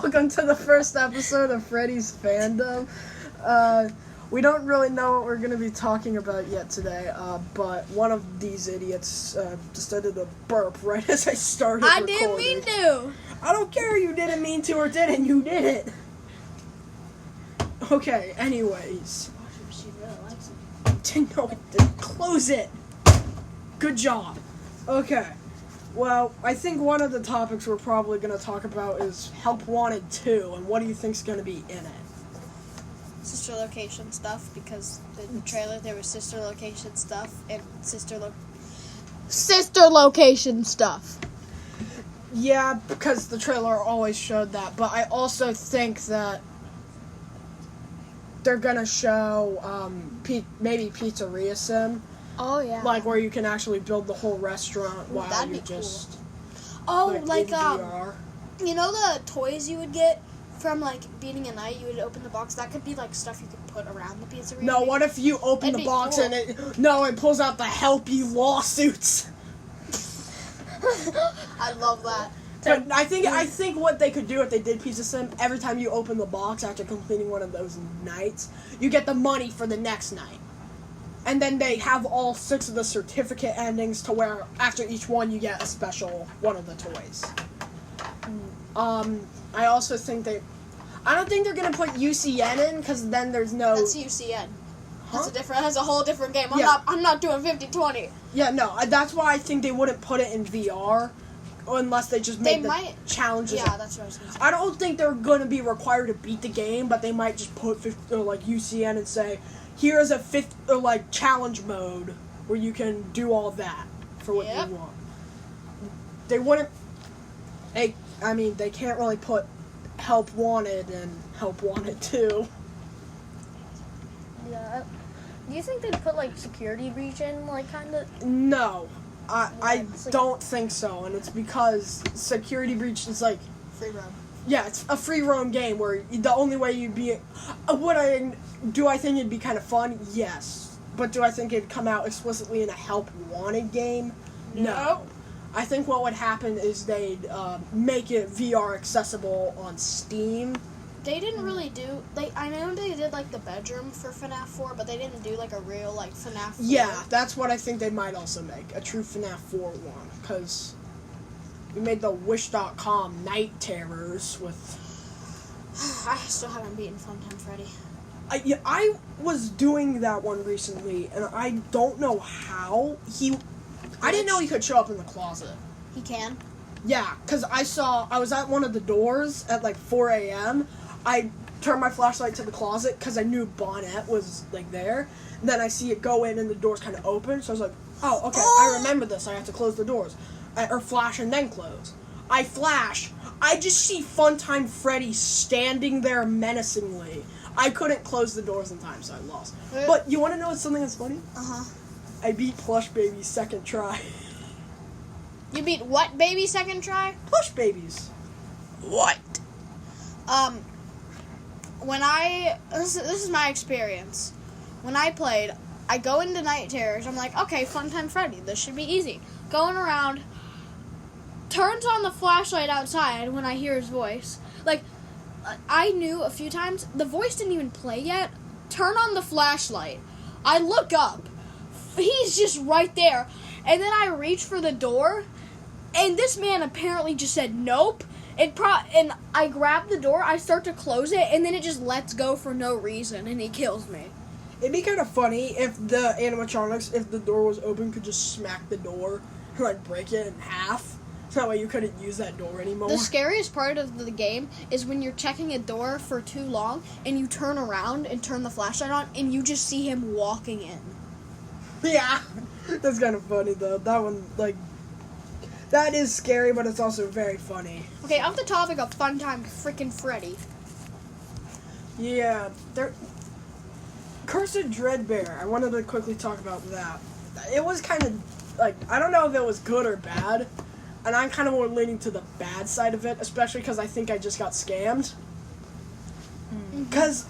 welcome to the first episode of Freddy's Fandom. We don't really know what we're going to be talking about yet today, but one of these idiots decided to burp right as I started recording. Didn't mean to. I don't care you didn't mean to or didn't, you did it. Okay, anyways. She really likes it. No, close it. Good job. Okay. Well, I think one of the topics we're probably going to talk about is Help Wanted 2, and what do you think's going to be in it? Sister location stuff, because the trailer there was sister location stuff and sister location stuff. Yeah, because the trailer always showed that, but I also think that they're going to show maybe Pizzeria Sim. Oh, yeah. Like, where you can actually build the whole restaurant while that'd you be just... Cool. Oh, in VR. You know the toys you would get from, like, Beating a Night? You would open the box. That could be, like, stuff you could put around the pizzeria. No, what if you open the box cool. and it pulls out the Help You lawsuits? I love that. But I think what they could do if they did Pizza Sim, every time you open the box after completing one of those nights, you get the money for the next night. And then they have all 6 of the certificate endings to where after each one you get a special one of the toys. I also think I don't think they're gonna put UCN in because then there's no. That's UCN. Huh? That's a whole different game. Yeah. I'm not doing 50-20. Yeah, no, that's why I think they wouldn't put it in VR unless they just make challenges. Yeah, that's what I was gonna say. I don't think they're gonna be required to beat the game, but they might just put UCN and say, here's a challenge mode where you can do all that for what you want. They wouldn't. They can't really put Help Wanted and Help Wanted 2. Yeah. Do you think they'd put, security breach in, kind of? No. I don't think so, and it's because security breach is, free roam. Yeah, it's a free roam game where the only way you'd be... do I think it'd be kind of fun? Yes. But do I think it'd come out explicitly in a Help Wanted game? No. I think what would happen is they'd make it VR accessible on Steam. They didn't really do... I know they did, the bedroom for FNAF 4, but they didn't do, a real, FNAF 4. Yeah, that's what I think they might also make. A true FNAF 4 one. Because we made the Wish.com Night Terrors with... I still haven't beaten Funtime Freddy. I was doing that one recently, and I don't know how I didn't know he could show up in the closet. He can? Yeah, because I was at one of the doors at 4 a.m. I turned my flashlight to the closet because I knew Bonnet was there. And then I see it go in and the door's kind of open. So I was like, oh, okay, I remember this. I have to close the doors. Or flash and then close. I flash. I just see Funtime Freddy standing there menacingly. I couldn't close the doors in time, so I lost. But you want to know something that's funny? Uh-huh. I beat Plush Baby's second try. You beat what baby second try? Plush Babies. What? This is my experience. When I played, I go into Night Terrors. I'm like, okay, Funtime Freddy. This should be easy. Going around, turns on the flashlight outside when I hear his voice. I knew a few times, the voice didn't even play yet. Turn on the flashlight. I look up. He's just right there. And then I reach for the door, and this man apparently just said nope. And I grab the door, I start to close it, and then it just lets go for no reason, and he kills me. It'd be kind of funny if the animatronics, if the door was open, could just smack the door and break it in half. So that way you couldn't use that door anymore. The scariest part of the game is when you're checking a door for too long, and you turn around and turn the flashlight on, and you just see him walking in. Yeah, that's kind of funny though. That one, that is scary, but it's also very funny. Okay, off the topic of Funtime freaking Freddy. Yeah, Cursed Dreadbear. I wanted to quickly talk about that. It was kind of, I don't know if it was good or bad, and I'm kind of more leaning to the bad side of it, especially because I think I just got scammed. Because...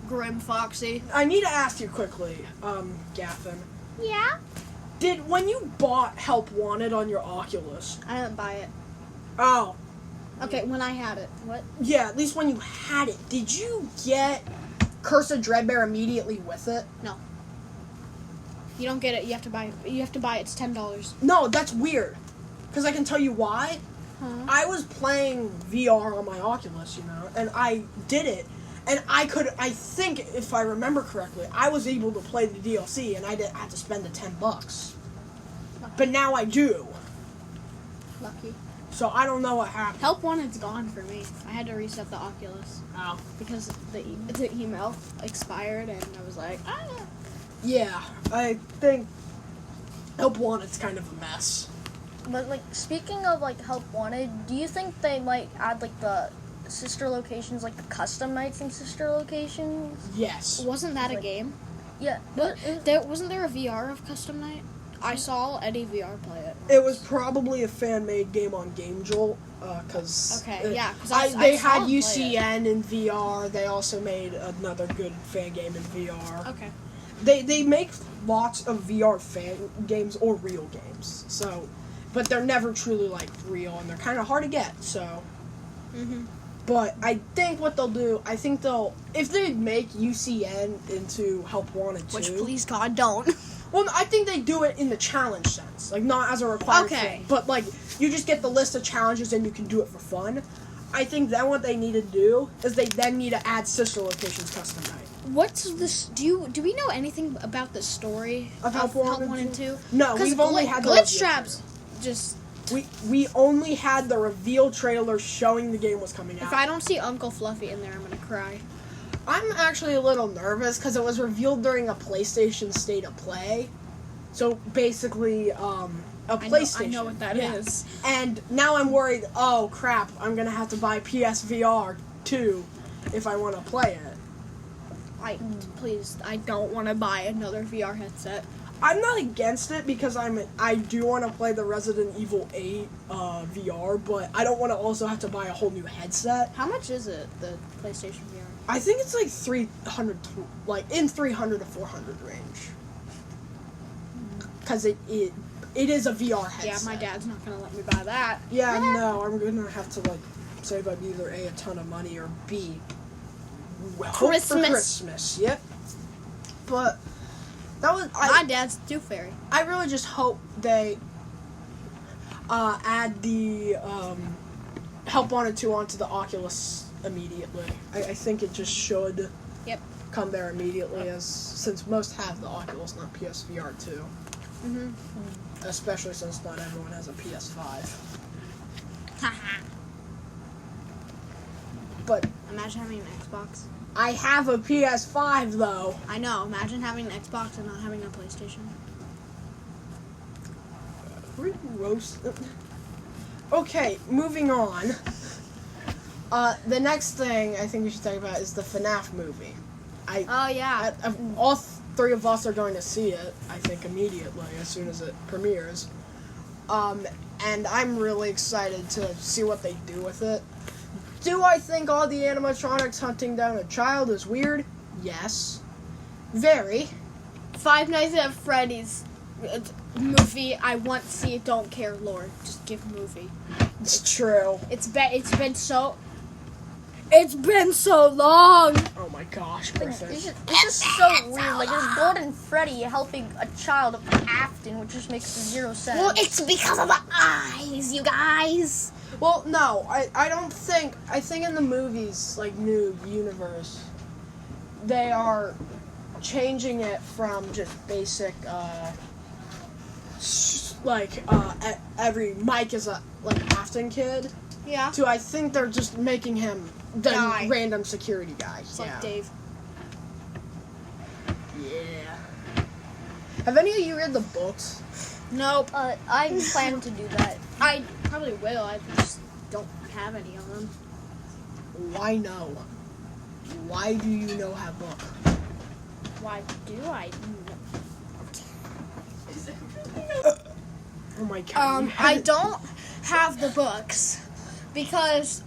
Grim Foxy. I need to ask you quickly, Gaffin. Yeah? When you bought Help Wanted on your Oculus... I didn't buy it. Oh. Okay, when I had it. What? Yeah, at least when you had it. Did you get Curse of Dreadbear immediately with it? No. You don't get it. You have to buy. You have to buy it. It's $10. No, that's weird. Because I can tell you why. Huh? I was playing VR on my Oculus, and I did it. And I think, if I remember correctly, I was able to play the DLC, and I didn't have to spend the $10. But now I do. Lucky. So I don't know what happened. Help Wanted's gone for me. I had to reset the Oculus Oh. because the email expired, and I was like, ah. Yeah, I think Help Wanted's kind of a mess. But like speaking of like Help Wanted, do you think they might add like the sister locations, like the custom nights and sister locations? Yes. Wasn't that a game? Yeah. But wasn't there a VR of Custom Night? I saw Eddie VR play it. It was probably a fan-made game on Game Jolt, because Okay, yeah, 'cause I they saw had him play UCN in VR. They also made another good fan game in VR. Okay. They make lots of VR fan games or real games. So, but they're never truly like real, and they're kind of hard to get. So, but I think what they'll do, if they make UCN into Help Wanted 2, Which, please God, don't. well, I think they do it in the challenge sense, like not as a required thing, but like you just get the list of challenges and you can do it for fun. I think then what they need to do is they then need to add sister locations custom night. What's this? Do we know anything about the story Of Help Wanted 1 and 2? No, we've only had the Glitch reveal Traps. Just we only had the reveal trailer showing the game was coming out. if I don't see Uncle Fluffy in there, I'm gonna cry. I'm actually a little nervous because it was revealed during a PlayStation State of Play. So basically, a PlayStation. I know what that is. And now I'm worried, oh crap, I'm going to have to buy PSVR 2 if I want to play it. Please, I don't want to buy another VR headset. I'm not against it because I do want to play the Resident Evil 8 VR, but I don't want to also have to buy a whole new headset. How much is it, the PlayStation VR? I think it's like 300, like in 300 to 400 range. Because it is a VR headset. Yeah, my dad's not gonna let me buy that. Yeah, no, I'm gonna have to like save up either A ton of money or B hope for Christmas. Yep. But that was My dad's Tooth Fairy. I really just hope they add the Help Wanted 2 onto the Oculus immediately. I think it just should come there immediately, since most have the Oculus, not PSVR 2. Especially since not everyone has a PS5. But Imagine having an Xbox. I have a PS5 though. I know. Imagine having an Xbox and not having a PlayStation. Okay, moving on. The next thing I think we should talk about is the FNAF movie. Oh yeah. All three of us are going to see it, I think, immediately as soon as it premieres. And I'm really excited to see what they do with it. Do I think all the animatronics hunting down a child is weird? Yes. Very. Five Nights at Freddy's movie. I want to see it. Don't care, Lord. Just give movie. It's true. It's been so long. Oh my gosh, Like, Griffin. it's just so weird. Like, there's Golden Freddy helping a child of Afton, which just makes zero sense. Well, it's because of the eyes, you guys. Well, no, I don't think... I think in the movies, like, new universe, they are changing it from just basic, every Mike is a, Afton kid, Yeah. to I think they're just making him the Guy. random security guy. It's like Dave. Yeah. Have any of you read the books? Nope. I plan to do that. I probably will. I just don't have any of them. Why no? Why do you know have book? Why do I? Oh my god. I don't have the books because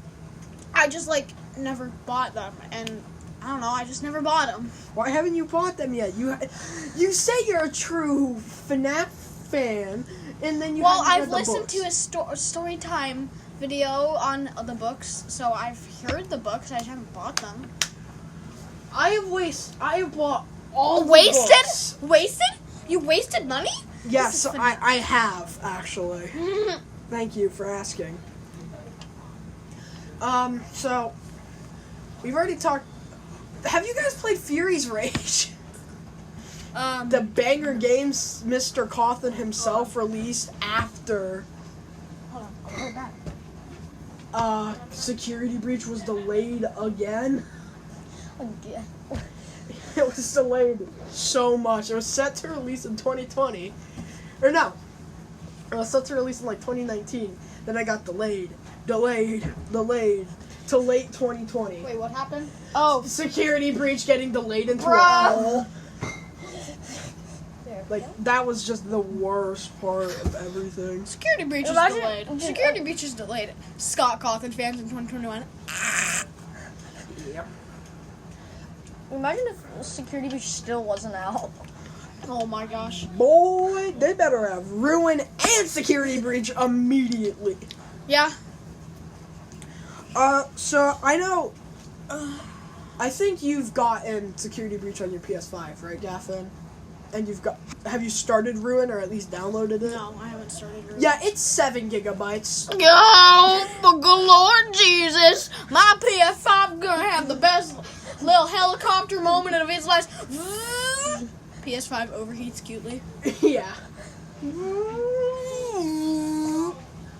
I just never bought them, and I don't know. I just never bought them. Why haven't you bought them yet? You say you're a true FNAF fan, and then you Well, haven't read I've the listened books. to a story time video on the books, so I've heard the books. I just haven't bought them. I have bought all the Wasted? books. Wasted? You wasted money? Yes, This is I have actually. Thank you for asking. So we've already talked. Have you guys played Fury's Rage? The banger games Mr. Cawthon himself released after Hold on, I'll be back. Security Breach was delayed again. Again. It was delayed so much. It was set to release in 2020. Or no. It was set to release in like 2019. Then I got delayed till late 2020. Wait, what happened? Oh, Security Breach getting delayed into a Bruh. hole. there. Like, that was just the worst part of everything. Security breach is Imagine- delayed. Security breach is delayed. Scott Cawthon fans in 2021. Yep. Imagine if Security Breach still wasn't out. Oh my gosh. Boy, they better have Ruin and Security Breach immediately. Yeah. So I know. I think you've gotten Security Breach on your PS5, right, Gaffin? And have you started Ruin or at least downloaded it? No, I haven't started. Yeah, it's 7 gigabytes. Oh, for good Lord Jesus! My PS5 gonna have the best little helicopter moment of its life. PS5 overheats cutely. Yeah.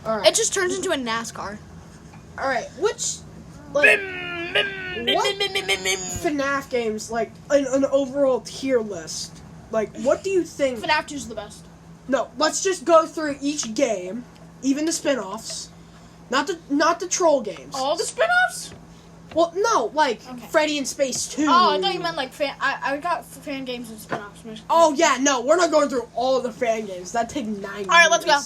All right. It just turns into a NASCAR. All right. Which like what FNAF games like an overall tier list? Like, what do you think? FNAF 2's the best. No, let's just go through each game, even the spin-offs. Not the troll games. All the spin-offs? Well, no, like Okay. Freddy in Space 2. Oh, I thought you meant like fan. I got fan games and spin-offs. Oh yeah, no, we're not going through all of the fan games. That'd take 9 minutes. All right, let's go.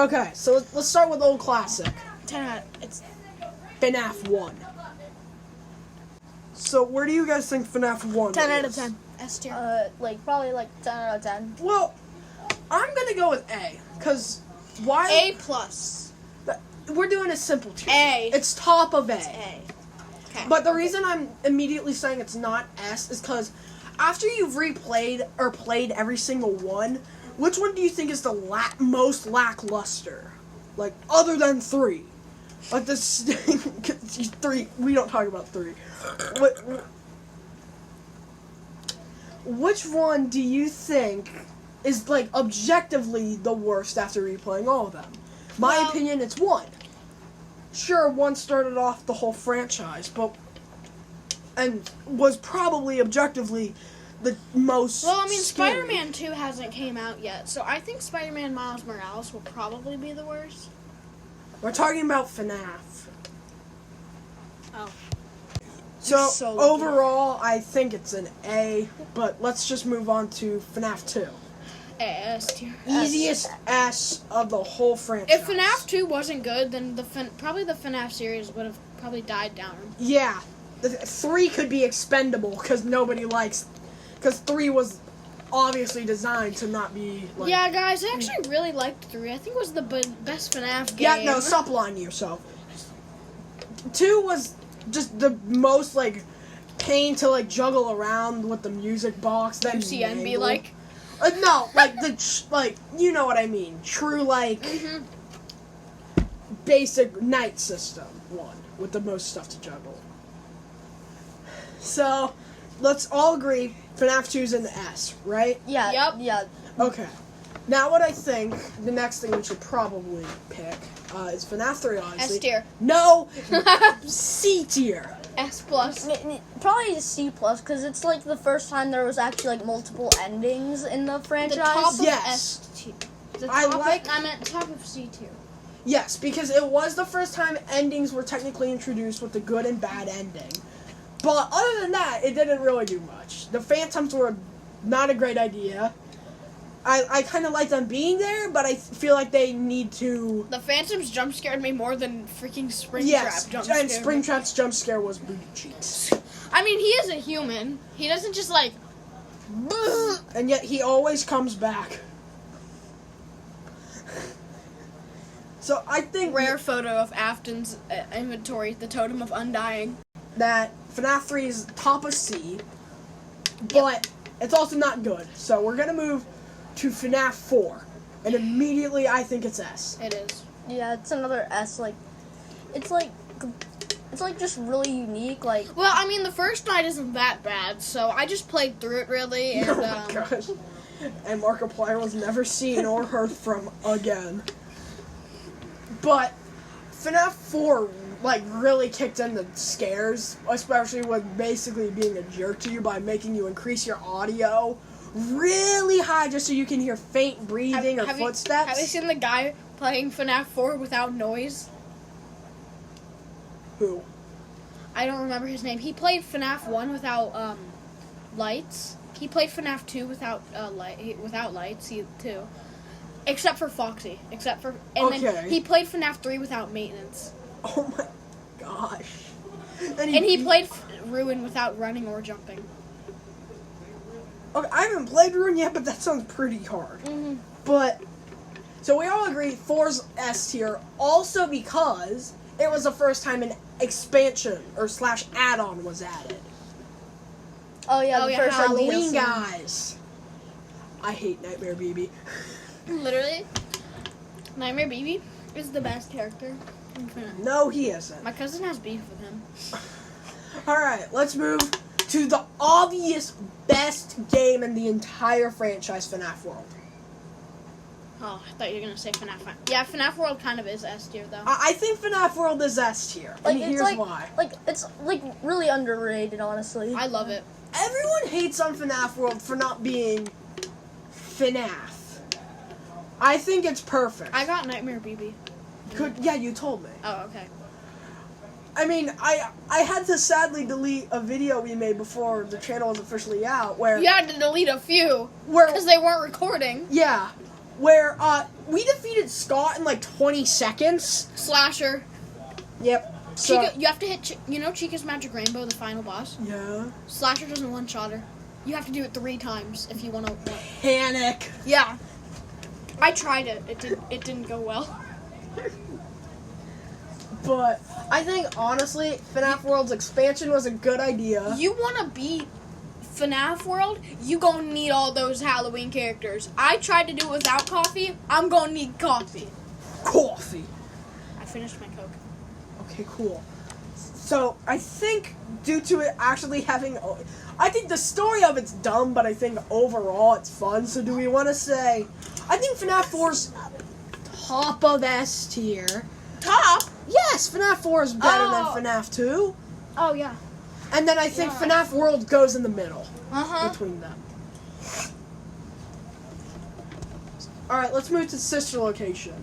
Okay, so let's start with old classic, 10 out. It's FNAF 1. So where do you guys think FNAF 1 is? 10 out of 10. S tier. Like probably like 10 out of 10. Well, I'm gonna go with A, cause why? A plus. We're doing a simple tier. A. It's top of A. A. Okay. But the reason I'm immediately saying it's not S is because after you've replayed or played every single one, which one do you think is the most lackluster? Like, other than 3. Like, this... 3... We don't talk about 3. Which one do you think is, like, objectively the worst after replaying all of them? My Well- opinion, it's 1. Sure, 1 started off the whole franchise, and was probably objectively the most. Well, I mean, scary. Spider-Man 2 hasn't came out yet, so I think Spider-Man Miles Morales will probably be the worst. We're talking about FNAF. Oh. So, You're so overall, I think it's an A, but let's just move on to FNAF 2. S tier. Easiest S of the whole franchise. If FNAF 2 wasn't good, then probably the FNAF series would have probably died down. Yeah. 3 could be expendable because nobody likes. Because 3 was obviously designed to not be like. Yeah, guys, I actually really liked 3. I think it was the best FNAF game. Yeah, no, stop lying to yourself. 2 was just the most, like, pain to, like, juggle around with the music box. Then UCN be mangle. like. No, like, you know what I mean. True, like, basic night system one with the most stuff to juggle. So, let's all agree FNAF 2's in the S, right? Yeah. Yep. Yeah. Okay. Now what I think, the next thing we should probably pick is FNAF 3, obviously. S tier. No! C tier. S plus. Probably C plus because it's like the first time there was actually like multiple endings in the franchise. The top of Yes. S tier. The I top like- I meant top of C tier. Yes, because it was the first time endings were technically introduced with the good and bad ending. But other than that, it didn't really do much. The Phantoms were not a great idea. I kind of like them being there, but I feel like they need to... The Phantoms jump scared me more than freaking Springtrap Yes, jump and scared me. Springtrap's jump scare was booty cheeks. I mean, he is a human. He doesn't just like. And yet he always comes back. So I think Rare photo of Afton's inventory, the Totem of Undying. that FNAF 3 is top of C, but it's also not good. So we're gonna move to FNAF 4, and immediately I think it's S. It is. Yeah, it's another S. Like, it's like just really unique. Like, Well, I mean, the first night isn't that bad, so I just played through it really, and Oh my gosh. And Markiplier was never seen or heard from again. But FNAF 4 like really kicked in the scares, especially with basically being a jerk to you by making you increase your audio really high just so you can hear faint breathing or footsteps. Have you seen the guy playing FNAF 4 without noise? Who? I don't remember his name. He played FNAF 1 without lights. He played FNAF 2 without lights too. Except for Foxy. Then he played FNAF 3 without maintenance. Oh my gosh. And he played Ruin without running or jumping. Okay, I haven't played Ruin yet, but that sounds pretty hard. Mm-hmm. But so we all agree 4's S tier, also because it was the first time an expansion or / add-on was added. oh yeah, Oh, the yeah, first Halloween DLC. guys. I hate Nightmare BB. Literally, Nightmare BB is the best character in FNAF. No, he isn't. My cousin has beef with him. Alright, let's move to the obvious best game in the entire franchise, FNAF World. Oh, I thought you were gonna say FNAF. Yeah, FNAF World kind of is S tier though. I think FNAF World is S tier, Like, and it's here's like, why. like it's like really underrated, honestly. I love it. Everyone hates on FNAF World for not being FNAF. I think it's perfect. I got Nightmare BB. Yeah, you told me. Oh, okay. I mean, I had to sadly delete a video we made before the channel was officially out, where You had to delete a few where because they weren't recording. yeah, where we defeated Scott in like 20 seconds. Slasher. Yep. So, Chica, you have to hit. Chica's Magic Rainbow, the final boss. yeah. Slasher doesn't one-shotter. You have to do it 3 times if you want to. Panic. Yeah. I tried it. It didn't go well. But I think honestly, FNAF World's expansion was a good idea. You want to beat FNAF World? You gonna need all those Halloween characters. I tried to do it without coffee. I'm gonna need coffee. Coffee. I finished my Coke. Okay, cool. So I think due to it actually having, I think the story of it's dumb, but I think overall it's fun. So do we want to say, I think FNAF 4's top of S tier. Top? Yes, FNAF 4 is better Oh. than FNAF 2. Oh yeah. And then I think Yeah. FNAF World goes in the middle Uh-huh. between them. Alright, let's move to Sister Location.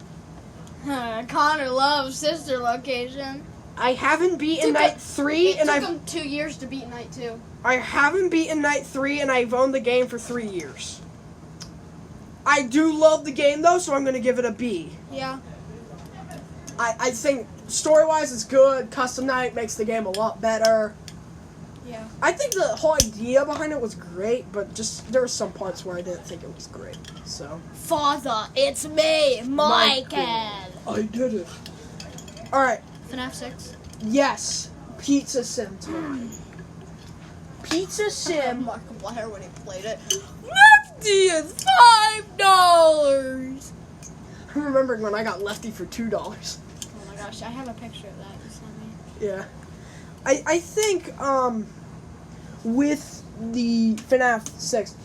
Connor loves Sister Location. I haven't beaten Took Night a- 3, It and took I've him 2 years to beat Night 2. I haven't beaten Night 3, and I've owned the game for 3 years. I do love the game, though, so I'm going to give it a B. Yeah. I think story-wise it's good. Custom Night makes the game a lot better. Yeah. I think the whole idea behind it was great, but just there were some parts where I didn't think it was great. So Father, it's me, Michael. I did it. Alright, FNAF 6. yes. Pizza Sim time. Pizza Sim. Markiplier when he played it. Lefty is $5. I'm remembering when I got Lefty for $2. Oh my gosh, I have a picture of that you sent me. Yeah. I think, with the FNAF 6,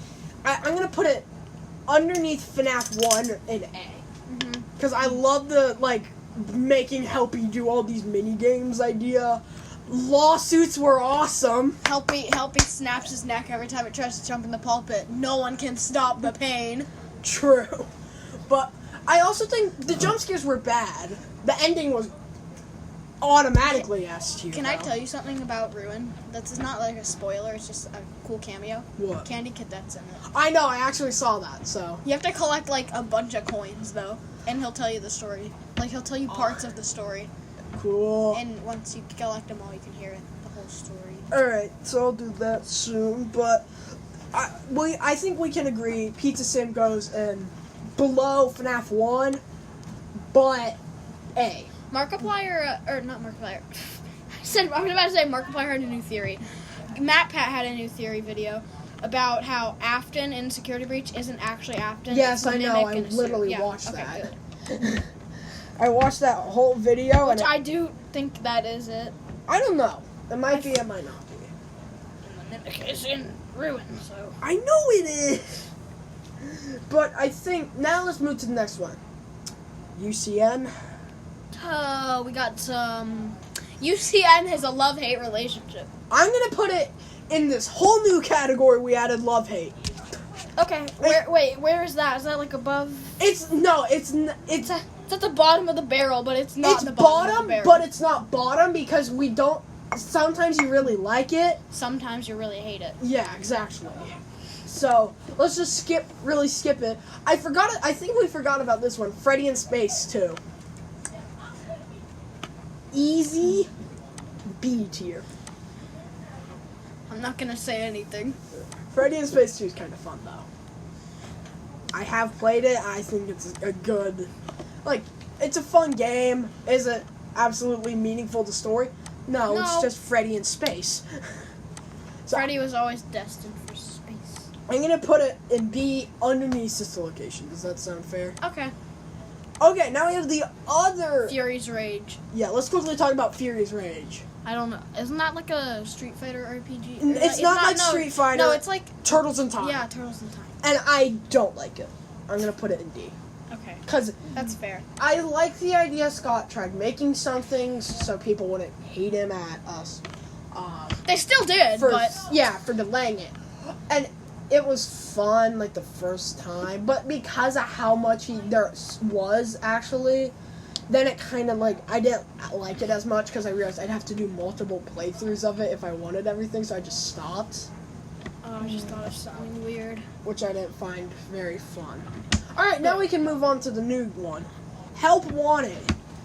I'm going to put it underneath FNAF 1 in A. Because I love the, making Helpy do all these mini-games idea. Lawsuits were awesome. Helpy snaps his neck every time it tries to jump in the pulpit. No one can stop the pain. True. But I also think the jump scares were bad. The ending was automatically S tier. Can I tell you something about Ruin? That's not like a spoiler, it's just a cool cameo. What? Candy Cadet's in it. I know, I actually saw that, so. You have to collect a bunch of coins though, and he'll tell you the story. He'll tell you parts of the story, Cool. and once you collect them all, you can hear it, the whole story. Alright, so I'll do that soon, but I think we can agree Pizza Sim goes in below FNAF 1, but A. Markiplier, or not Markiplier. I was about to say Markiplier had a new theory. MatPat had a new theory video about how Afton in Security Breach isn't actually Afton. Yes, it's I know. I Mimic in a suit. literally Yeah, watched okay, that. good. I watched that whole video, Which and I do think that is it. I don't know. It might be. It might not be. And the Mimic is in ruin, so. I know it is. But I think now let's move to the next one. UCN. Oh, we got some. UCN has a love-hate relationship. I'm gonna put it in this whole new category we added love-hate. Okay, where is that? Is that like above? It's It's at the bottom of the barrel, but it's not the bottom of the barrel. but it's not bottom because we don't. Sometimes you really like it. Sometimes you really hate it. Yeah, exactly. So let's just skip it. I think we forgot about this one. Freddy in Space 2. Easy B tier. I'm not gonna say anything. Freddy in Space 2 is kind of fun though. I have played it. I think it's a good, it's a fun game. Is it absolutely meaningful to story? No, it's just Freddy in space. So Freddy was always destined for space. I'm gonna put it in B underneath Sister Location. Does that sound fair? Okay. Okay, now we have the other. Fury's Rage. Yeah, let's quickly talk about Fury's Rage. I don't know. Isn't that like a Street Fighter RPG? It's not like Street Fighter. No, it's like Turtles in Time. Yeah, Turtles in Time. And I don't like it. I'm gonna put it in D. Okay. Because that's fair. I like the idea Scott tried making something so people wouldn't hate him at us. They still did, but for delaying it. And it was fun, the first time, but because of how much there was actually, then it kind of I didn't like it as much because I realized I'd have to do multiple playthroughs of it if I wanted everything, so I just stopped. I just thought of something weird. Which I didn't find very fun. Alright, now we can move on to the new one. Help Wanted.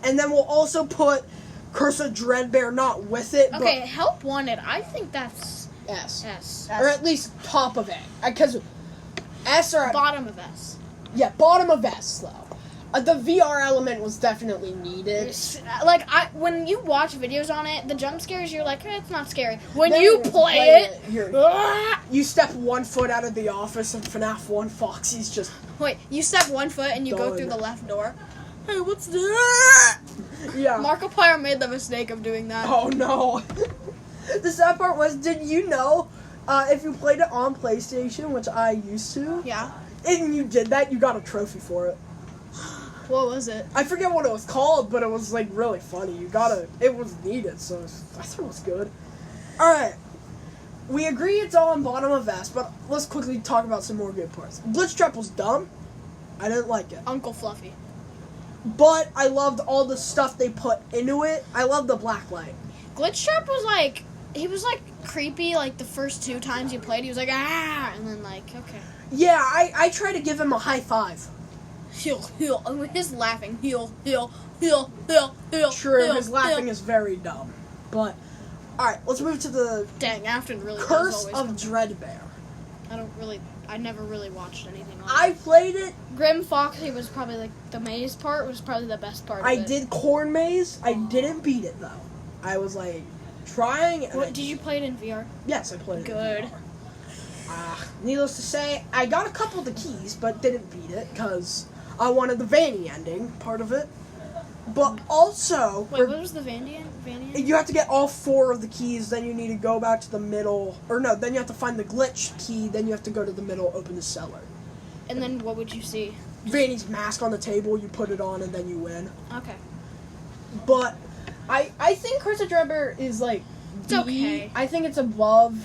And then we'll also put Curse of Dreadbear not with it, okay, Help Wanted, I think that's S. S. Or at least top of it. Because S or... Bottom of S. Yeah, bottom of S, though. The VR element was definitely needed. When you watch videos on it, the jump scares, you're like, it's not scary. When Then you play it, you step 1 foot out of the office and FNAF 1 Foxy's just... Wait, you step 1 foot and you go done. through the left door. Hey, what's that? Yeah. Markiplier made the mistake of doing that. Oh, no. The sad part was, did you know, if you played it on PlayStation, which I used to, Yeah. and you did that, you got a trophy for it. What was it? I forget what it was called, but it was, really funny. It was needed, so I thought it was good. Alright. We agree it's all on bottom of S, but let's quickly talk about some more good parts. Glitch Trap was dumb. I didn't like it. Uncle Fluffy. But I loved all the stuff they put into it. I love the black light. Glitch Trap was he was creepy the first 2 times you played. He was and then okay. Yeah, I tried to give him a high five. Heal. His laughing. Heal. True, his laughing is very dumb. But, alright, let's move to the Dang, Afton really Curse does of always Dreadbear. I never really watched anything on it. I played it. Grim Foxy was probably the maze part was probably the best part of it. I did Corn Maze. I didn't beat it, though. I was, trying. Did you play it in VR? Yes, I played it Good. in VR. Needless to say, I got a couple of the keys, but didn't beat it, because I wanted the Vanny ending part of it. But also... Wait, what was the Vandy end? You have to get all 4 of the keys, then you need to go back to the middle. Or no, then you have to find the glitch key, then you have to go to the middle, open the cellar. And then what would you see? Vanny's mask on the table, you put it on, and then you win. Okay. But I think Curse of Dreadbear is It's D. okay. I think it's above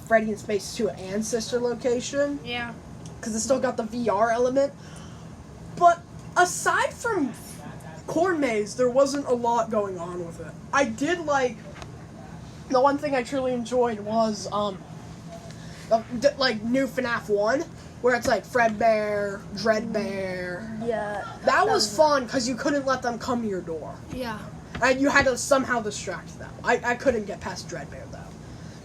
Freddy in Space 2 and Sister Location. Yeah. Because it's still got the VR element. But aside from Corn Maze, there wasn't a lot going on with it. I did the one thing I truly enjoyed was new FNAF 1, where it's Fredbear, Dreadbear. Yeah. That was fun because you couldn't let them come to your door. Yeah. And you had to somehow distract them. I couldn't get past Dreadbear, though.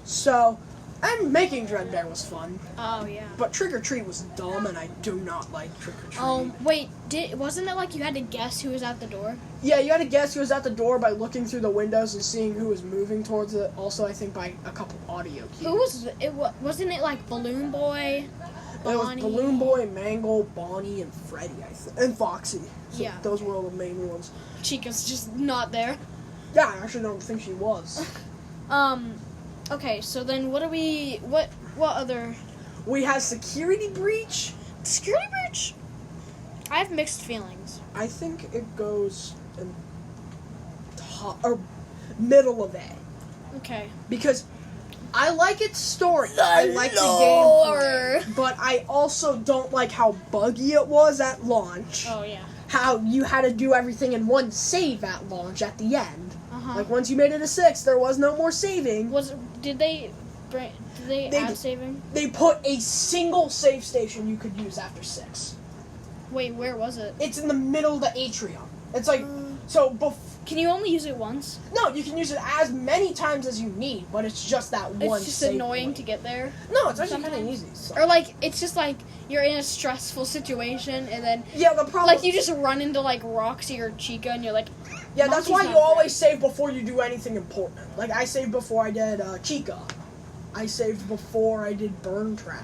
So, And making Dreadbear was fun. Oh yeah. But Trick or Treat was dumb, and I do not like Trick or Treat. Wait, wasn't it like you had to guess who was at the door? Yeah, you had to guess who was at the door by looking through the windows and seeing who was moving towards it. Also, I think by a couple audio cues. Who was it? Wasn't it like Balloon Boy? It was Bonnie? Balloon Boy, Mangle, Bonnie, and Freddy, and Foxy. So Yeah. those were all the main ones. Chica's just not there. Yeah, I actually don't think she was. Okay, so then what other We had Security Breach. security breach? I have mixed feelings. I think it goes in top or middle of A Okay. because I like its story. The I like lore. the gameplay, but I also don't like how buggy it was at launch. Oh yeah. How you had to do everything in one save at launch at the end. Uh-huh. Like once you made it a 6, there was no more saving. Did they They add did. saving? They put a single save station you could use after 6. Wait, where was it? It's in the middle of the atrium. It's like so. Can you only use it once? No, you can use it as many times as you need, but it's just that one. It's just save annoying point. to get there. No, it's actually kind of sometimes. easy. So. Or like it's just like you're in a stressful situation and then Yeah, the problem. like you just run into like Roxy or Chica and you're like, Yeah, that's Monkey's why not you always save before you do anything important. Like I saved before I did Chica. I saved before I did Burn Trap.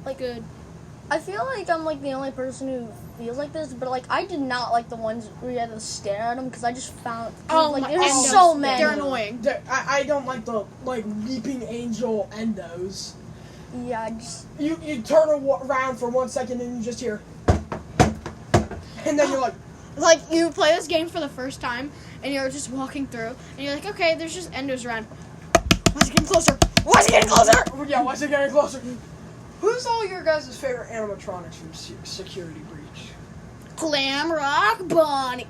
like good. I feel like I'm like the only person who feels like this, but like I did not like the ones where you had to stare at them because I just found there were endos. so many. They're annoying. I don't like the Weeping Angel endos. Yeah, I just You turn around for 1 second and you just hear, and then you're like, Like you play this game for the first time and you're just walking through and you're like, okay, there's just endos around. Why's it getting closer? Why's it getting closer? yeah, why's it getting closer? Who's all your guys' favorite animatronics from Security Breach? Glam Rock Bonnie.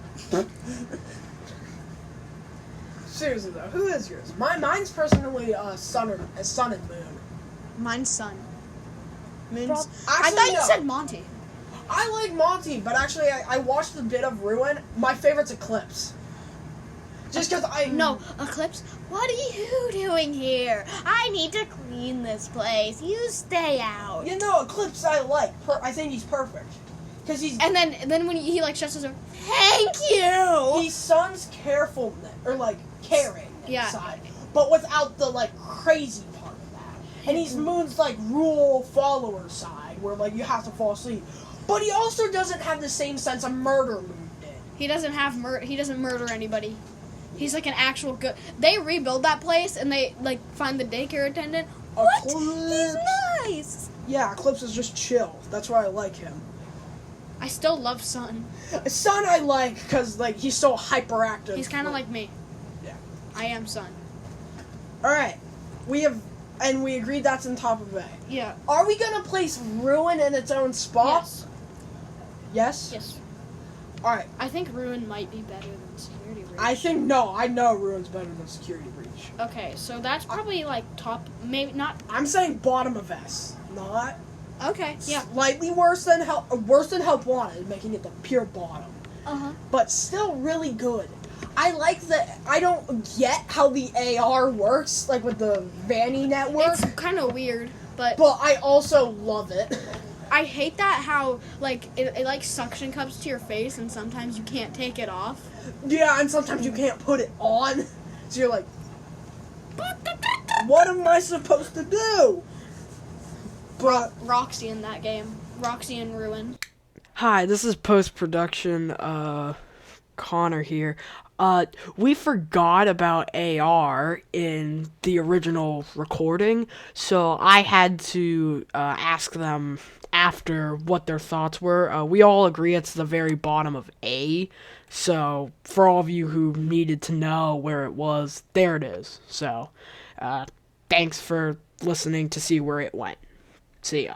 Seriously though, who is yours? Mine's personally Sun and Moon. Mine's Sun. Moon's. I Actually, thought you no. said Monty. I like Monty, but actually I watched a bit of Ruin. My favorite's Eclipse. Just because No, Eclipse. What are you doing here? I need to clean this place. You stay out. You know, Eclipse I like. I think he's perfect. Because he's... And then when he like shuts his door, thank you. He's Sun's carefulness, or like caring Yeah. side, but without the like crazy part of that. And he's Moon's like rule follower side, where like you have to fall asleep. But he also doesn't have the same sense of murder Moon did. He doesn't have he doesn't murder anybody. He's like an actual good. They rebuild that place and they like find the daycare attendant. What? He's Eclipse. nice. Yeah, Eclipse is just chill. That's why I like him. I still love Sun. Sun I like because like he's so hyperactive. He's kind of like me. Yeah. I am Sun. All right, we agreed that's in top of A. Yeah. Are we gonna place Ruin in its own spot? Yes. Yes. Yes. All right. I think Ruin might be better than Security Breach. I know Ruin's better than Security Breach. Okay, so that's probably like top, maybe not. I'm saying bottom of S, not Okay. Yeah. slightly worse than Help Wanted, making it the pure bottom, Uh-huh. but still really good. I like I don't get how the AR works, like with the Vanny network, It's kind of weird, but but I also love it. I hate that how like it like suction cups to your face and sometimes you can't take it off. Yeah, and sometimes you can't put it on, so you're like, what am I supposed to do? But Roxy in that game. Roxy and Ruin. Hi, this is post-production, Connor here. We forgot about AR in the original recording, so I had to, ask them after what their thoughts were. We all agree it's the very bottom of A, so for all of you who needed to know where it was, there it is. So, thanks for listening to see where it went. See ya.